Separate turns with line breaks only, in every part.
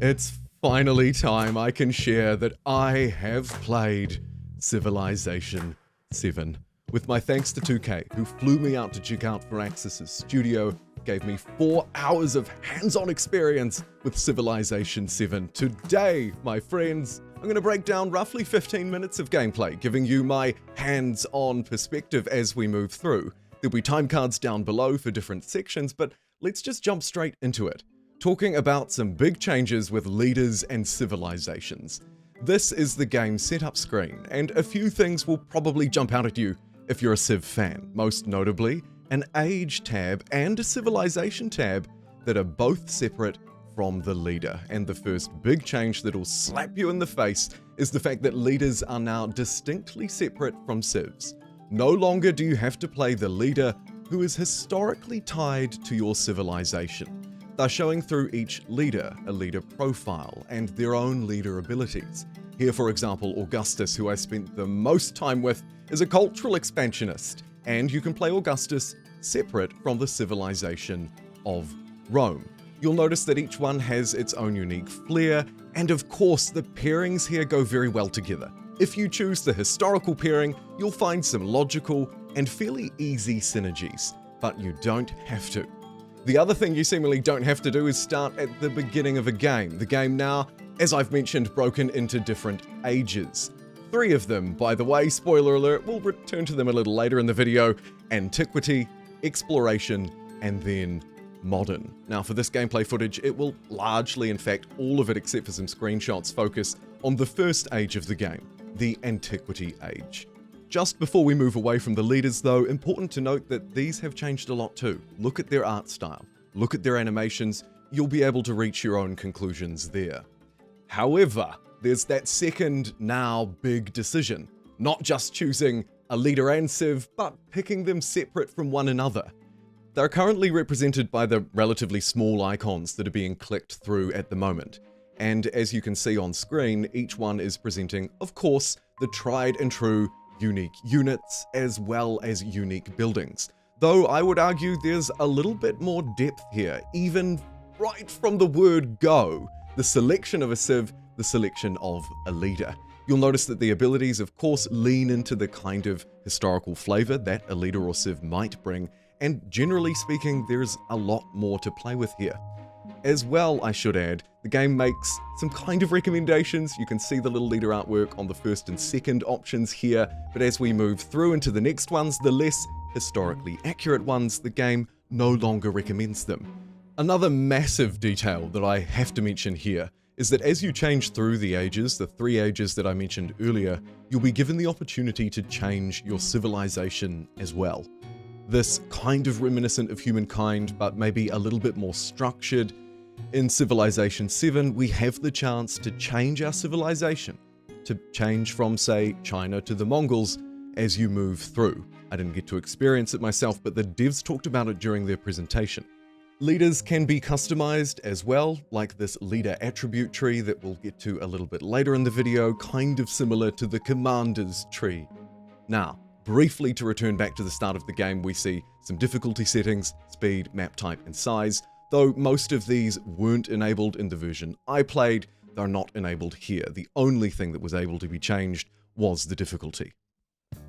It's finally time I can share that I have played Civilization VII. With my thanks to 2K, who flew me out to check out Firaxis' studio, gave me 4 hours of hands-on experience with Civilization VII. Today, my friends, I'm going to break down roughly 15 minutes of gameplay, giving you my hands-on perspective as we move through. There'll be time cards down below for different sections, but let's just jump straight into it. Talking about some big changes with leaders and civilizations. This is the game setup screen, and a few things will probably jump out at you if you're a Civ fan, most notably an age tab and a civilization tab that are both separate from the leader. And the first big change that'll slap you in the face is the fact that leaders are now distinctly separate from civs. No longer do you have to play the leader who is historically tied to your civilization. They're showing through each leader a leader profile and their own leader abilities. Here, for example, Augustus, who I spent the most time with, is a cultural expansionist, and you can play Augustus separate from the civilization of Rome. You'll notice that each one has its own unique flair, and of course the pairings here go very well together. If you choose the historical pairing, you'll find some logical and fairly easy synergies, but you don't have to. The other thing you seemingly don't have to do is start at the beginning of a game. The game now, as I've mentioned, broken into different ages. 3 of them, by the way, spoiler alert, we'll return to them a little later in the video: Antiquity, Exploration, and then Modern. Now for this gameplay footage, it will largely, in fact all of it except for some screenshots, focus on the first age of the game, the Antiquity age. Just before we move away from the leaders though, important to note that these have changed a lot too. Look at their art style, look at their animations, you'll be able to reach your own conclusions there. However, there's that second, now big decision. Not just choosing a leader and civ, but picking them separate from one another. They're currently represented by the relatively small icons that are being clicked through at the moment. And as you can see on screen, each one is presenting, of course, the tried and true unique units as well as unique buildings. Though I would argue there's a little bit more depth here, even right from the word go. The selection of a civ, the selection of a leader. You'll notice that the abilities, of course, lean into the kind of historical flavor that a leader or civ might bring, and generally speaking, there's a lot more to play with here. As well, I should add, the game makes some kind of recommendations. You can see the little leader artwork on the first and second options here, but as we move through into the next ones, the less historically accurate ones, the game no longer recommends them. Another massive detail that I have to mention here is that as you change through the ages, the 3 ages that I mentioned earlier, you'll be given the opportunity to change your civilization as well. This kind of reminiscent of humankind, but maybe a little bit more structured. In Civilization VII, we have the chance to change our civilization, to change from, say, China to the Mongols as you move through. I didn't get to experience it myself, but the devs talked about it during their presentation. Leaders can be customized as well, like this leader attribute tree that we'll get to a little bit later in the video, kind of similar to the commander's tree. Now, briefly to return back to the start of the game, we see some difficulty settings, speed, map type, and size. Though most of these weren't enabled in the version I played, they're not enabled here. The only thing that was able to be changed was the difficulty.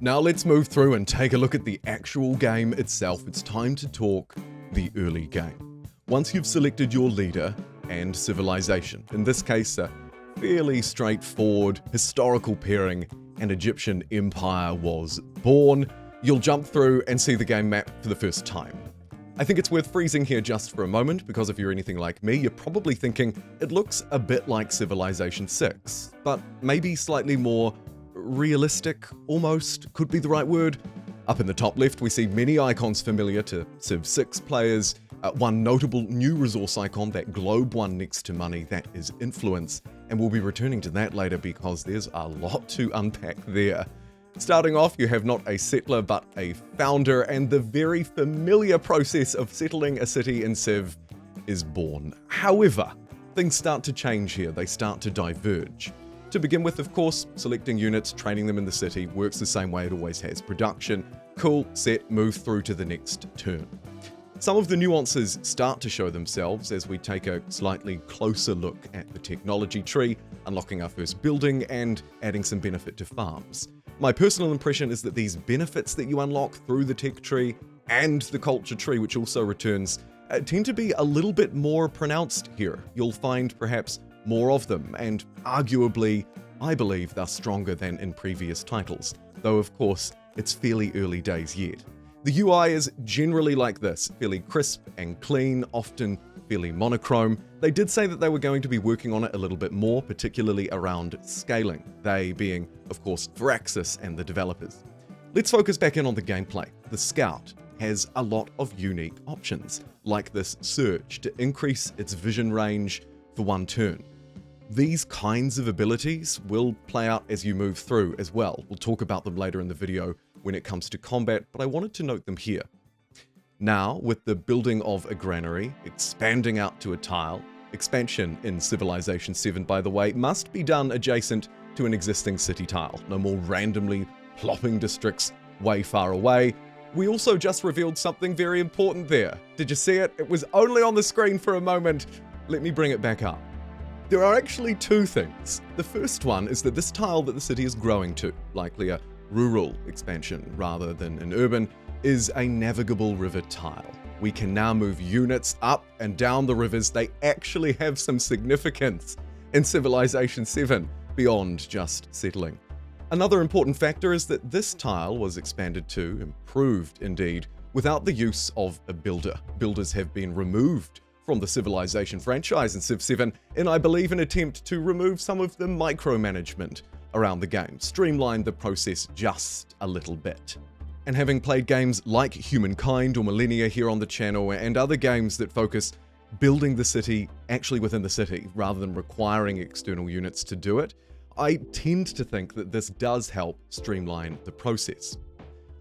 Now let's move through and take a look at the actual game itself. It's time to talk the early game. Once you've selected your leader and civilization, in this case a fairly straightforward historical pairing, an Egyptian empire was born, you'll jump through and see the game map for the first time. I think it's worth freezing here just for a moment, because if you're anything like me, you're probably thinking it looks a bit like Civilization VI, but maybe slightly more realistic, almost, could be the right word. Up in the top left, we see many icons familiar to Civ 6 players. One notable new resource icon, that globe one next to money, that is influence, and we'll be returning to that later because there's a lot to unpack there. Starting off, you have not a settler but a founder, and the very familiar process of settling a city in Civ is born. However, things start to change here, they start to diverge. To begin with, of course, selecting units, training them in the city works the same way it always has. Production, cool, set, move through to the next turn. Some of the nuances start to show themselves as we take a slightly closer look at the technology tree, unlocking our first building and adding some benefit to farms. My personal impression is that these benefits that you unlock through the tech tree and the culture tree, which also returns, tend to be a little bit more pronounced here. You'll find perhaps more of them, and arguably, I believe they're stronger than in previous titles, though of course, it's fairly early days yet. The UI is generally like this, fairly crisp and clean, often fairly monochrome. They did say that they were going to be working on it a little bit more, particularly around scaling, they being, of course, Firaxis and the developers. Let's focus back in on the gameplay. The Scout has a lot of unique options, like this surge to increase its vision range for one turn. These kinds of abilities will play out as you move through as well. We'll talk about them later in the video when it comes to combat, but I wanted to note them here. Now, with the building of a granary, expanding out to a tile, expansion in Civilization VII, by the way, must be done adjacent to an existing city tile. No more randomly plopping districts way far away. We also just revealed something very important there. Did you see it? It was only on the screen for a moment. Let me bring it back up. There are actually two things. The first one is that this tile that the city is growing to, likely a rural expansion rather than an urban, is a navigable river tile. We can now move units up and down the rivers. They actually have some significance in Civilization VII beyond just settling. Another important factor is that this tile was expanded to, improved indeed, without the use of a builder. Builders have been removed from the Civilization franchise in Civ 7 in, I believe, an attempt to remove some of the micromanagement around the game, streamline the process just a little bit. And having played games like Humankind or Millennia here on the channel, and other games that focus building the city actually within the city rather than requiring external units to do it, I tend to think that this does help streamline the process.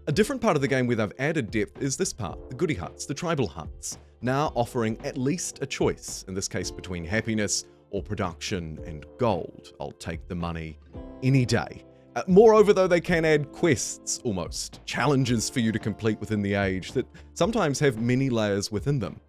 A different part of the game where they've added depth is this part, the goody huts, the tribal huts, now offering at least a choice, in this case between happiness or production and gold. I'll take the money any day. Moreover, though, they can add quests almost, challenges for you to complete within the age that sometimes have many layers within them.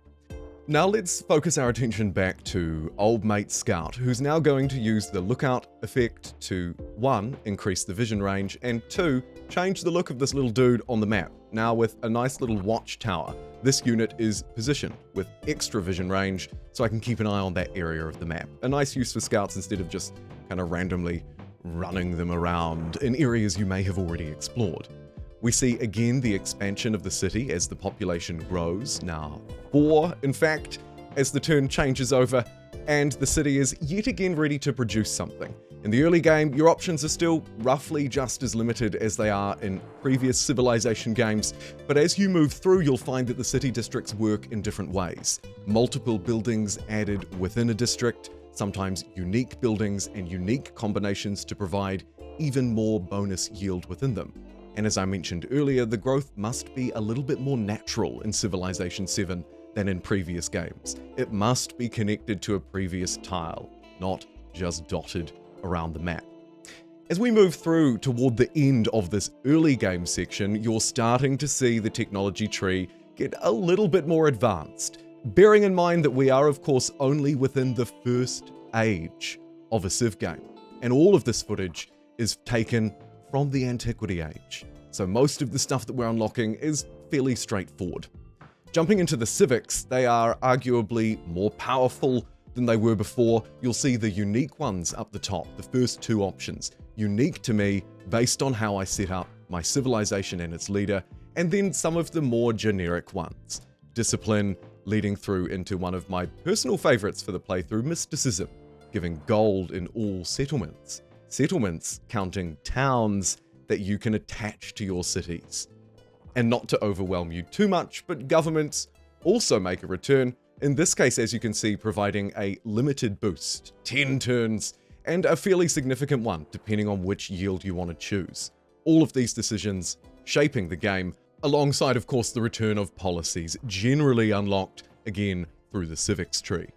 Now let's focus our attention back to old mate Scout, who's now going to use the lookout effect to 1. Increase the vision range, and 2. Change the look of this little dude on the map. Now with a nice little watchtower, this unit is positioned with extra vision range, so I can keep an eye on that area of the map. A nice use for scouts instead of just kind of randomly running them around in areas you may have already explored. We see again the expansion of the city as the population grows, now 4 in fact, as the turn changes over, and the city is yet again ready to produce something. In the early game, your options are still roughly just as limited as they are in previous Civilization games, but as you move through, you'll find that the city districts work in different ways. Multiple buildings added within a district, sometimes unique buildings and unique combinations to provide even more bonus yield within them. And as I mentioned earlier, the growth must be a little bit more natural in Civilization VII than in previous games. It must be connected to a previous tile, not just dotted around the map. As we move through toward the end of this early game section, you're starting to see the technology tree get a little bit more advanced, bearing in mind that we are of course only within the first age of a Civ game, and all of this footage is taken from the Antiquity Age, so most of the stuff that we're unlocking is fairly straightforward. Jumping into the civics, they are arguably more powerful than they were before. You'll see the unique ones up the top, the first 2 options, unique to me based on how I set up my civilization and its leader, and then some of the more generic ones. Discipline leading through into one of my personal favorites for the playthrough, mysticism, giving gold in all settlements. Settlements counting towns that you can attach to your cities. And not to overwhelm you too much, but governments also make a return, in this case, as you can see, providing a limited boost, 10 turns, and a fairly significant one, depending on which yield you want to choose. All of these decisions shaping the game, alongside, of course, the return of policies, generally unlocked, again, through the civics tree.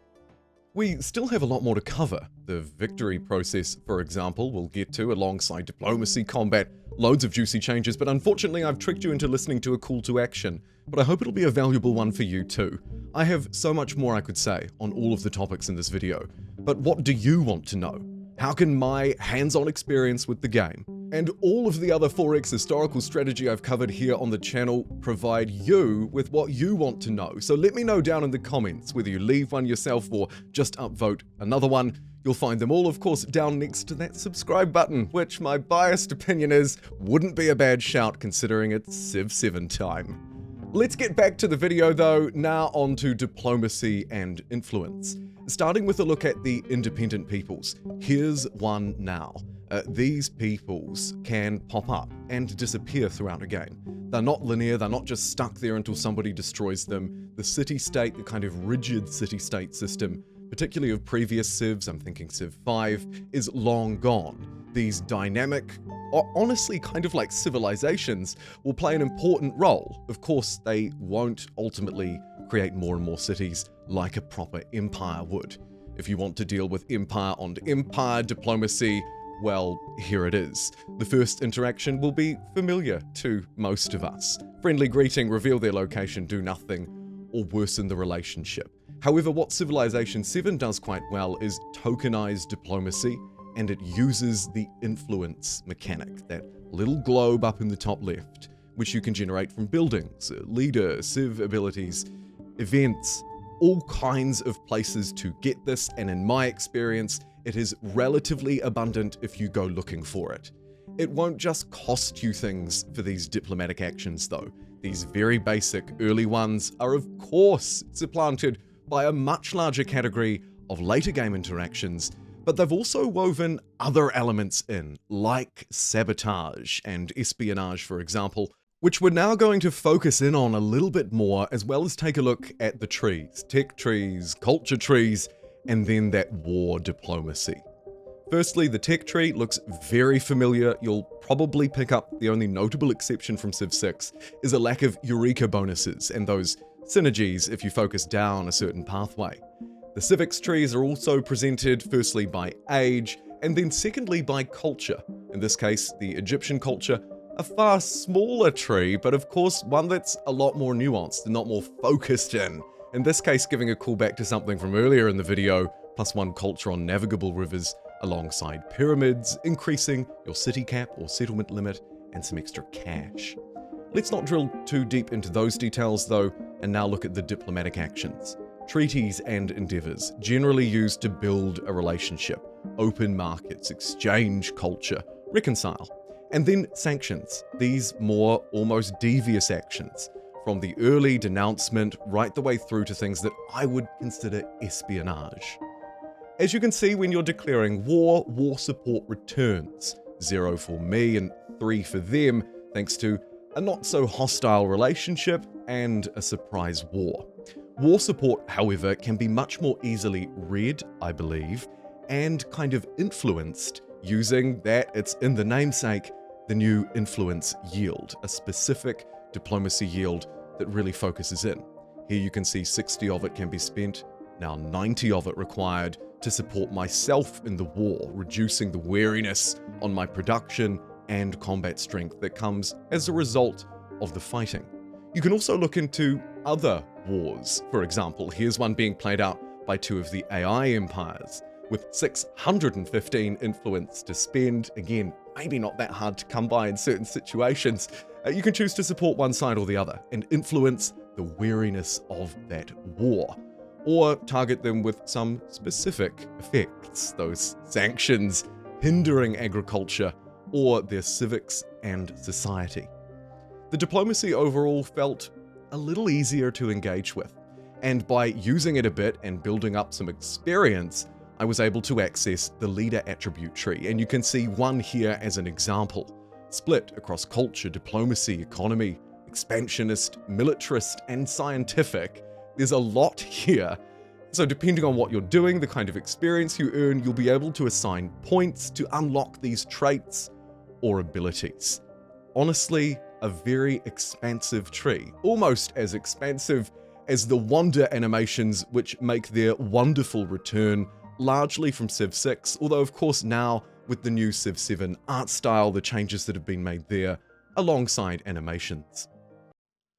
We still have a lot more to cover. The victory process, for example, we'll get to alongside diplomacy, combat, loads of juicy changes, but unfortunately I've tricked you into listening to a call to action, but I hope it'll be a valuable one for you too. I have so much more I could say on all of the topics in this video, but what do you want to know? How can my hands-on experience with the game and all of the other 4X historical strategy I've covered here on the channel provide you with what you want to know? So let me know down in the comments whether you leave one yourself or just upvote another one. You'll find them all, of course, down next to that subscribe button, which my biased opinion is wouldn't be a bad shout considering it's Civ 7 time. Let's get back to the video though, now on to diplomacy and influence. Starting with a look at the independent peoples. Here's one now. These peoples can pop up and disappear throughout a game. They're not linear, they're not just stuck there until somebody destroys them. The city-state, the kind of rigid city-state system, particularly of previous Civs, I'm thinking Civ 5, is long gone. These dynamic, honestly kind of like civilizations, will play an important role. Of course, they won't ultimately create more and more cities like a proper empire would. If you want to deal with empire on empire diplomacy, well, here it is. The first interaction will be familiar to most of us. Friendly greeting, reveal their location, do nothing, or worsen the relationship. However, what Civilization VII does quite well is tokenize diplomacy, and it uses the influence mechanic, that little globe up in the top left, which you can generate from buildings, leader, civ abilities, events, all kinds of places to get this, and in my experience, it is relatively abundant if you go looking for it. It won't just cost you things for these diplomatic actions though. These very basic early ones are of course supplanted by a much larger category of later game interactions, but they've also woven other elements in, like sabotage and espionage, for example, which we're now going to focus in on a little bit more, as well as take a look at the trees, tech trees, culture trees, and then that war diplomacy. Firstly, the tech tree looks very familiar. You'll probably pick up the only notable exception from Civ 6 is a lack of Eureka bonuses and those synergies if you focus down a certain pathway. The civics trees are also presented firstly by age, and then secondly by culture. In this case, the Egyptian culture, a far smaller tree, but of course one that's a lot more nuanced and not more focused in this case giving a callback to something from earlier in the video, +1 culture on navigable rivers alongside pyramids, increasing your city cap or settlement limit, and some extra cash. Let's not drill too deep into those details though, and now look at the diplomatic actions. Treaties and endeavors, generally used to build a relationship, open markets, exchange culture, reconcile. And then sanctions, these more almost devious actions, from the early denouncement right the way through to things that I would consider espionage. As you can see, when you're declaring war, war support returns. 0 for me and 3 for them, thanks to a not so hostile relationship and a surprise war. War support, however, can be much more easily read, I believe, and kind of influenced using that, it's in the namesake, the new influence yield, a specific diplomacy yield that really focuses in. Here you can see 60 of it can be spent, now 90 of it required to support myself in the war, reducing the wariness on my production and combat strength that comes as a result of the fighting. You can also look into other wars. For example, here's one being played out by 2 of the AI empires, with 615 influence to spend. Again, maybe not that hard to come by in certain situations. You can choose to support one side or the other and influence the wariness of that war, or target them with some specific effects, those sanctions hindering agriculture or their civics and society. The diplomacy overall felt a little easier to engage with, and by using it a bit and building up some experience, I was able to access the leader attribute tree, and you can see one here as an example, split across culture, diplomacy, economy, expansionist, militarist, and scientific. There's a lot here. So depending on what you're doing, the kind of experience you earn, you'll be able to assign points to unlock these traits or abilities. Honestly, a very expansive tree, almost as expansive as the Wander animations, which make their wonderful return largely from Civ 6, although of course now with the new Civ 7 art style, the changes that have been made there, alongside animations.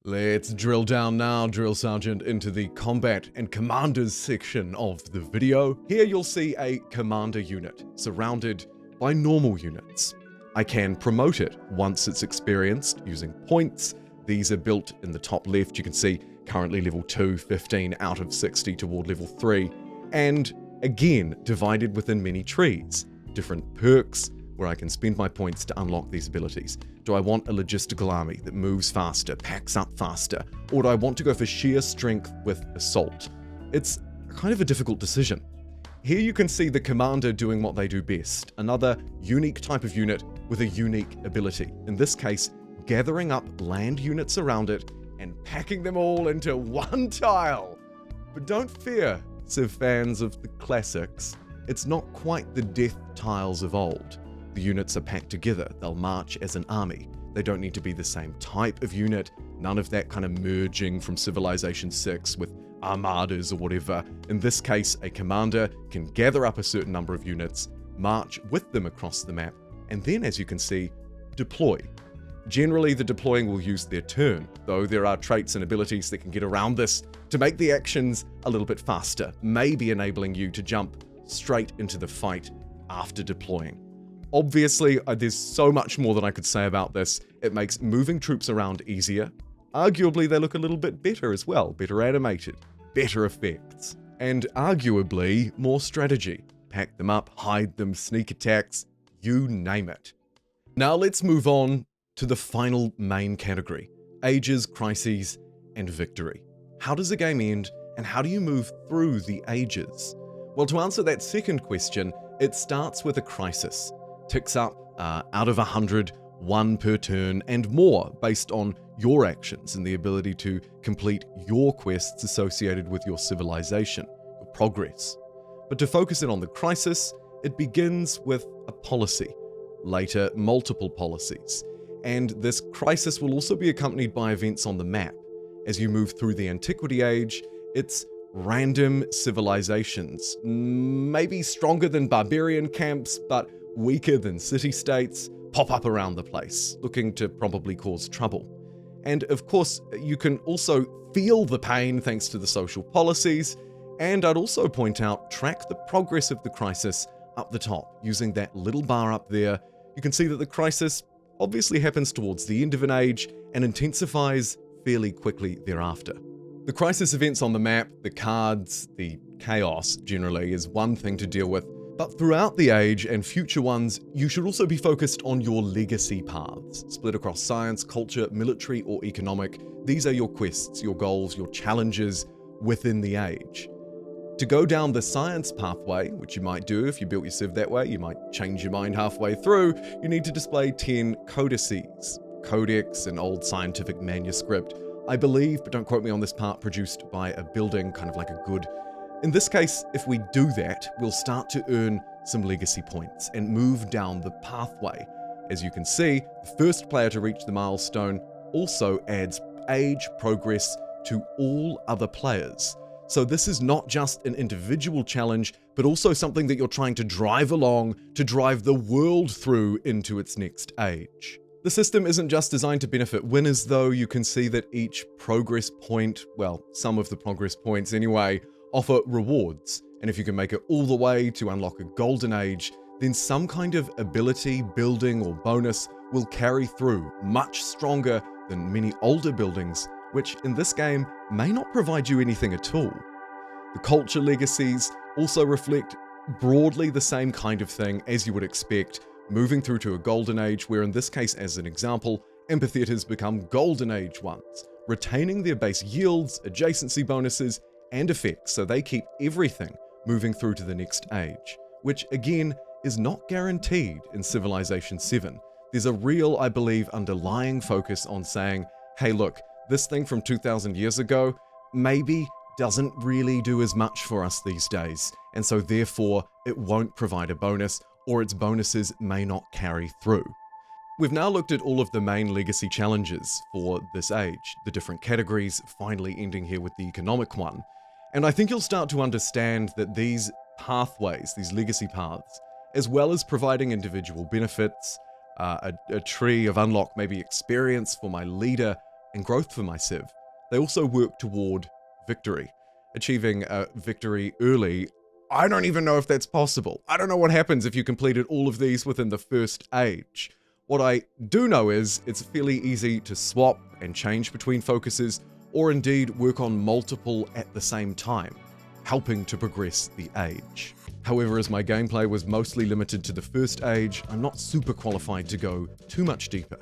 Let's drill down now, Drill Sergeant, into the combat and commanders section of the video. Here you'll see a commander unit surrounded by normal units. I can promote it once it's experienced using points. These are built in the top left. You can see currently level 2, 15 out of 60 toward level 3. And again, divided within many trees. Different perks where I can spend my points to unlock these abilities. Do I want a logistical army that moves faster, packs up faster? Or do I want to go for sheer strength with assault? It's kind of a difficult decision. Here you can see the commander doing what they do best. Another unique type of unit with a unique ability. In this case, gathering up land units around it and packing them all into one tile. But don't fear, Civ fans of the classics. It's not quite the death tiles of old. The units are packed together, they'll march as an army. They don't need to be the same type of unit, none of that kind of merging from Civilization VI with armadas or whatever. In this case, a commander can gather up a certain number of units, march with them across the map, and then, as you can see, deploy. Generally, the deploying will use their turn, though there are traits and abilities that can get around this to make the actions a little bit faster, maybe enabling you to jump straight into the fight after deploying. Obviously, there's so much more that I could say about this. It makes moving troops around easier. Arguably, they look a little bit better as well, better animated, better effects, and arguably more strategy. Pack them up, hide them, sneak attacks, you name it. Now let's move on to the final main category, ages, crises, and victory. How does a game end, and how do you move through the ages? Well, to answer that second question, it starts with a crisis. Ticks up out of 100, 1 per turn, and more based on your actions and the ability to complete your quests associated with your civilization, your progress. But to focus in on the crisis, it begins with a policy, later multiple policies. And this crisis will also be accompanied by events on the map. As you move through the Antiquity Age, it's random civilizations, maybe stronger than barbarian camps, but weaker than city-states, pop up around the place, looking to probably cause trouble. And of course, you can also feel the pain thanks to the social policies, and I'd also point out, track the progress of the crisis up the top. Using that little bar up there, you can see that the crisis obviously happens towards the end of an age and intensifies fairly quickly thereafter. The crisis events on the map, the cards, the chaos generally is one thing to deal with, but throughout the age and future ones, you should also be focused on your legacy paths, split across science, culture, military, or economic. These are your quests, your goals, your challenges within the age. To go down the science pathway, which you might do if you built your Civ that way, you might change your mind halfway through, you need to display 10 codices, codex, an old scientific manuscript, I believe, but don't quote me on this part, produced by a building, kind of like a good. In this case, if we do that, we'll start to earn some legacy points and move down the pathway. As you can see, the first player to reach the milestone also adds age progress to all other players. So this is not just an individual challenge, but also something that you're trying to drive along to drive the world through into its next age. The system isn't just designed to benefit winners though. You can see that each progress point, well, some of the progress points anyway, offer rewards. And if you can make it all the way to unlock a golden age, then some kind of ability, building, or bonus will carry through much stronger than many older buildings, which in this game may not provide you anything at all. The culture legacies also reflect broadly the same kind of thing as you would expect, moving through to a golden age, where in this case, as an example, amphitheaters become golden age ones, retaining their base yields, adjacency bonuses, and effects, so they keep everything moving through to the next age, which again is not guaranteed in Civilization VII. There's a real, I believe, underlying focus on saying, hey look, this thing from 2,000 years ago maybe doesn't really do as much for us these days, and so therefore it won't provide a bonus, or its bonuses may not carry through. We've now looked at all of the main legacy challenges for this age, the different categories, finally ending here with the economic one. And I think you'll start to understand that these pathways, these legacy paths, as well as providing individual benefits, a tree of unlock maybe experience for my leader and growth for my Civ, they also work toward victory. Achieving a victory early, I don't even know if that's possible. I don't know what happens if you completed all of these within the first age. What I do know is it's fairly easy to swap and change between focuses, or indeed work on multiple at the same time, helping to progress the age. However, as my gameplay was mostly limited to the first age, I'm not super qualified to go too much deeper.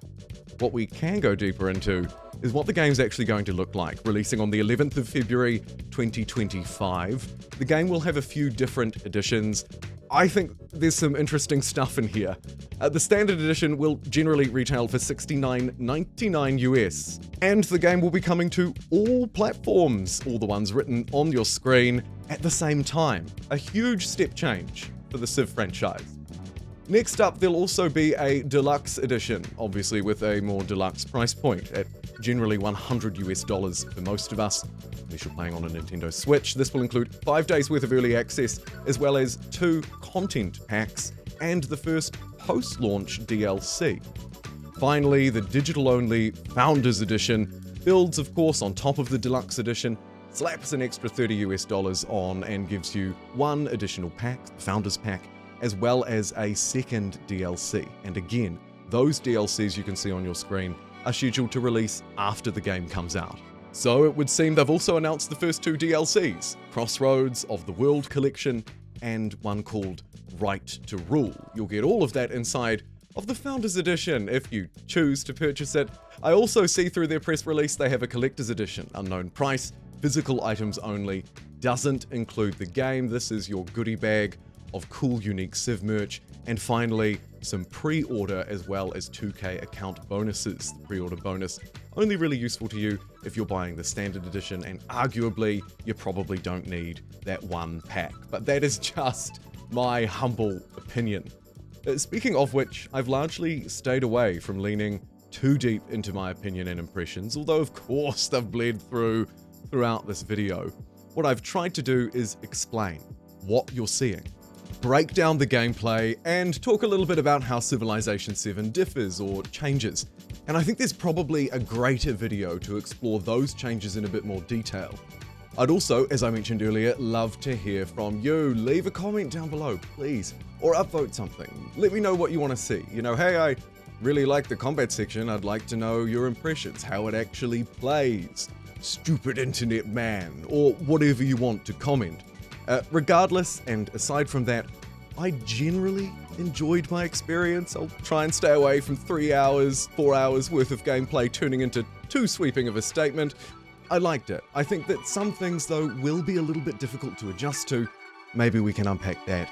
What we can go deeper into is what the game's actually going to look like. Releasing on the 11th of February 2025, the game will have a few different editions. I think there's some interesting stuff in here. The standard edition will generally retail for $69.99 US, and the game will be coming to all platforms, all the ones written on your screen at the same time. A huge step change for the Civ franchise. Next up, there'll also be a deluxe edition, obviously with a more deluxe price point at generally $100 US for most of us. Unless you're playing on a Nintendo Switch, this will include 5 days worth of early access, as well as 2 content packs and the first post-launch DLC. Finally, the digital-only Founders Edition builds, of course, on top of the deluxe edition, slaps an extra $30 on and gives you 1 additional pack, the Founders Pack, as well as a second DLC. And again, those DLCs you can see on your screen are scheduled to release after the game comes out. So it would seem they've also announced the first 2 DLCs, Crossroads of the World Collection and one called Right to Rule. You'll get all of that inside of the Founders Edition if you choose to purchase it. I also see through their press release they have a Collector's Edition, unknown price, physical items only, doesn't include the game. This is your goodie bag of cool, unique Civ merch, and finally, some pre-order as well as 2K account bonuses. The pre-order bonus only really useful to you if you're buying the standard edition, and arguably, you probably don't need that 1 pack. But that is just my humble opinion. Speaking of which, I've largely stayed away from leaning too deep into my opinion and impressions, although of course they've bled throughout this video. What I've tried to do is explain what you're seeing, break down the gameplay, and talk a little bit about how Civilization VII differs or changes. And I think there's probably a greater video to explore those changes in a bit more detail. I'd also, as I mentioned earlier, love to hear from you. Leave a comment down below, please, or upvote something. Let me know what you want to see. You know, hey, I really like the combat section. I'd like to know your impressions, how it actually plays. Stupid internet man, or whatever you want to comment. Regardless, and aside from that, I generally enjoyed my experience. I'll try and stay away from 3 hours, 4 hours worth of gameplay turning into too sweeping of a statement. I liked it. I think that some things, though, will be a little bit difficult to adjust to. Maybe we can unpack that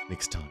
next time.